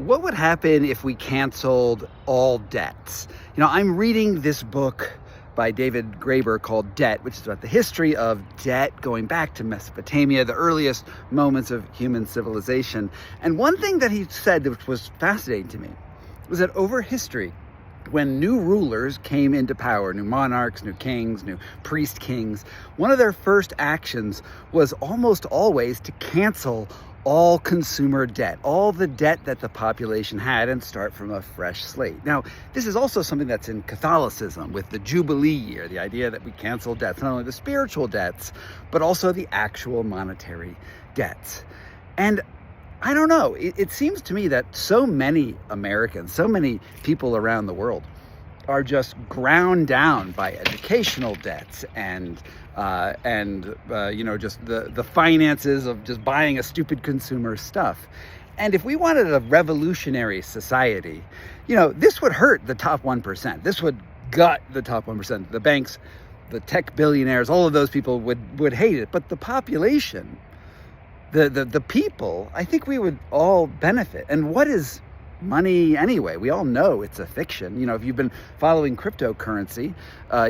What would happen if we canceled all debts? I'm reading this book by David Graeber called Debt, which is about the history of debt going back to Mesopotamia, the earliest moments of human civilization. And one thing that he said, which was fascinating to me, was that over history, when new rulers came into power, new monarchs, new kings, new priest kings, one of their first actions was almost always to cancel all consumer debt, all the debt that the population had, and start from a fresh slate. Now, this is also something that's in Catholicism with the Jubilee year, the idea that we cancel debts, not only the spiritual debts, but also the actual monetary debts. And I don't know, it seems to me that so many Americans, so many people around the world are just ground down by educational debts and just the finances of just buying a stupid consumer stuff. And if we wanted a revolutionary society, this would hurt the top 1%. This would gut the top 1%. The banks, the tech billionaires, all of those people would hate it. But the population, the people, I think we would all benefit. And what is money anyway? We all know it's a fiction. If you've been following cryptocurrency,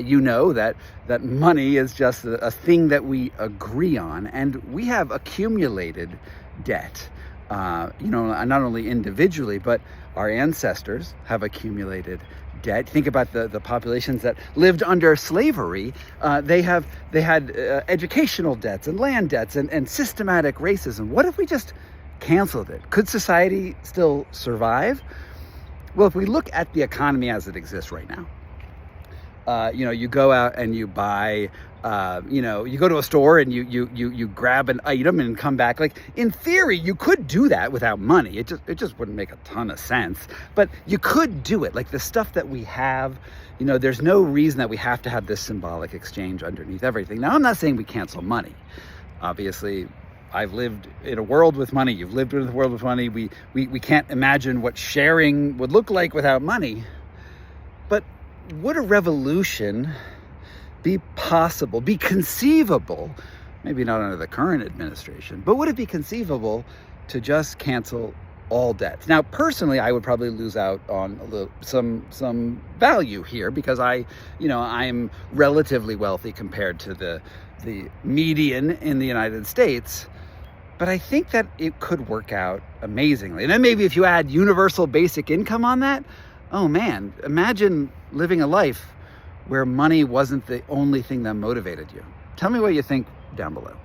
you know that money is just a thing that we agree on, and we have accumulated debt. Not only individually, but our ancestors have accumulated debt. Think about the populations that lived under slavery. They had educational debts and land debts and systematic racism. What if we just canceled it? Could society still survive? Well, if we look at the economy as it exists right now, you go out and you buy, you go to a store and you grab an item and come back. Like, in theory, you could do that without money. It just wouldn't make a ton of sense, but you could do it. Like the stuff that we have, there's no reason that we have to have this symbolic exchange underneath everything. Now, I'm not saying we cancel money. Obviously, I've lived in a world with money. You've lived in a world with money. We can't imagine what sharing would look like without money. But would a revolution be possible, be conceivable? Maybe not under the current administration, but would it be conceivable to just cancel all debts? Now, personally, I would probably lose out on some value here because I'm relatively wealthy compared to the median in the United States. But I think that it could work out amazingly. And then maybe if you add universal basic income on that, oh man, imagine living a life where money wasn't the only thing that motivated you. Tell me what you think down below.